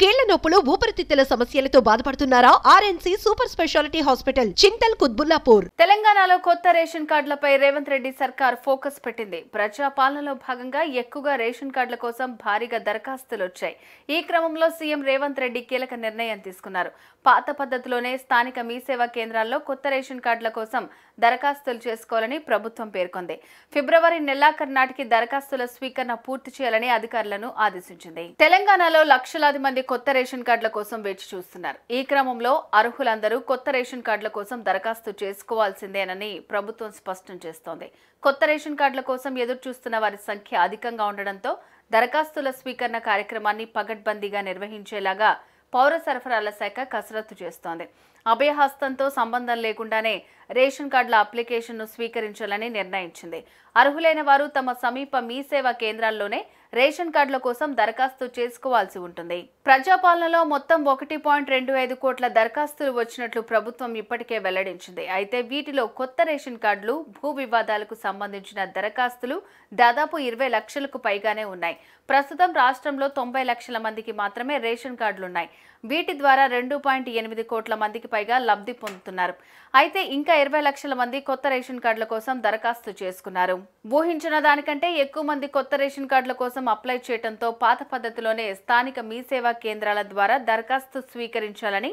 కీళ్ల నొప్పులు ఊపిరితిత్తుల సమస్యలతో బాధపడుతున్నారా? RNC super speciality hospital Chintal Quthbullapur. తెలంగాణలో కొత్త రేషన్ కార్డులపై రేవంత్ రెడ్డి సర్కార్ ఫోకస్ పెట్టింది. ప్రజా పాలనలో భాగంగా ఎక్కువగా రేషన్ కార్డుల కోసం భారీగా దరఖాస్తులు వచ్చాయి. ఈ క్రమంలో సీఎం రేవంత్ రెడ్డి కీలక నిర్ణయం తీసుకున్నారు. పాత పద్ధతిలోనే స్థానిక మీ సేవా కేంద్రాల్లో కొత్త రేషన్ కార్డుల కోసం దరఖాస్తులు చేసుకోవాలని ప్రభుత్వం పేర్కొంది. ఫిబ్రవరి నెలాఖరు నాటికి దరఖాస్తుల స్వీకరణ పూర్తి చేయాలని అధికారులను ఆదేశించింది. తెలంగాణలో లక్షలాది మంది కొత్త రేషన్ కార్డుల కోసం వేచి చూస్తున్నారు. ఈ క్రమంలో అర్హులందరూ కొత్త రేషన్ కార్డుల కోసం దరఖాస్తు చేసుకోవాల్సిందేనని ప్రభుత్వం స్పష్టం చేస్తోంది. కొత్త రేషన్ కార్డుల కోసం ఎదురు చూస్తున్న వారి సంఖ్య అధికంగా ఉండడంతో దరఖాస్తుల స్వీకరణ కార్యక్రమాన్ని పగడ్బందీగా నిర్వహించేలాగా పౌర సరఫరాల శాఖ కసరత్తు చేస్తోంది. అభయహస్తంతో సంబంధం లేకుండానే రేషన్ కార్డుల అప్లికేషన్ను స్వీకరించాలని నిర్ణయించింది. అర్హులైన వారు తమ సమీప మీ సేవా కేంద్రాల్లోనే రేషన్ కార్డుల కోసం దరఖాస్తు చేసుకోవాల్సి ఉంటుంది. ప్రజాపాలనలో మొత్తం 1.25 కోట్ల దరఖాస్తులు వచ్చినట్లు ప్రభుత్వం ఇప్పటికే వెల్లడించింది. అయితే వీటిలో కొత్త రేషన్ కార్డులు, భూ వివాదాలకు సంబంధించిన దరఖాస్తులు దాదాపు 20 లక్షలకు పైగానే ఉన్నాయి. ప్రస్తుతం రాష్ట్రంలో 90 లక్షల మందికి మాత్రమే రేషన్ కార్డులున్నాయి. వీటి ద్వారా 2.8 కోట్ల మందికి పైగా లబ్ధి పొందుతున్నారు. అయితే ఇంకా 20 లక్షల మంది కొత్త రేషన్ కార్డుల కోసం దరఖాస్తు చేసుకున్నారు. ఊహించిన దానికంటే ఎక్కువ మంది కొత్త రేషన్ కార్డుల కోసం అప్లై చేయడంతో పాత పద్ధతిలోనే స్థానిక మీ సేవా కేంద్రాల ద్వారా దరఖాస్తు స్వీకరించాలని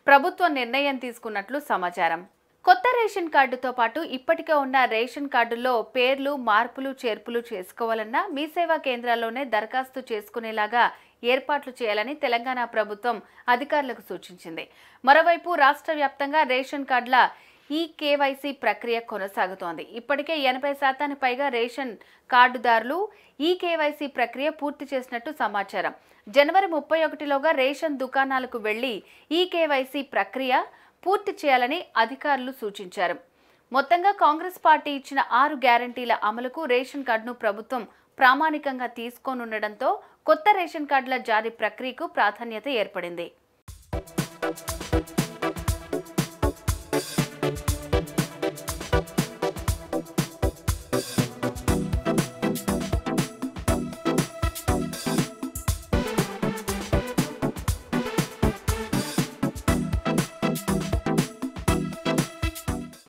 ప్రభుత్వం నిర్ణయం తీసుకున్నట్లు సమాచారం. కొత్త రేషన్ కార్డుతో పాటు ఇప్పటికే ఉన్న రేషన్ కార్డుల్లో పేర్లు మార్పులు చేర్పులు చేసుకోవాలన్నా మీ సేవా కేంద్రాల్లోనే దరఖాస్తు చేసుకునేలాగా ఏర్పాట్లు చేయాలని తెలంగాణ ప్రభుత్వం అధికారులకు సూచించింది. మరోవైపు రాష్ట్ర వ్యాప్తంగా రేషన్ కార్డుల ఈ కేవైసీ ప్రక్రియ కొనసాగుతోంది. ఇప్పటికే 80% పైగా రేషన్ కార్డుదారులు ఈ కేవైసీ ప్రక్రియ పూర్తి చేసినట్టు సమాచారం. జనవరి 31లోగా రేషన్ దుకాణాలకు వెళ్లి ఈ కేవైసీ ప్రక్రియ పూర్తి చేయాలని అధికారులు సూచించారు. మొత్తంగా కాంగ్రెస్ పార్టీ ఇచ్చిన 6 గ్యారంటీల అమలుకు రేషన్ కార్డును ప్రభుత్వం ప్రామాణికంగా తీసుకోనుండడంతో కొత్త రేషన్ కార్డుల జారీ ప్రక్రియకు ప్రాధాన్యత ఏర్పడింది.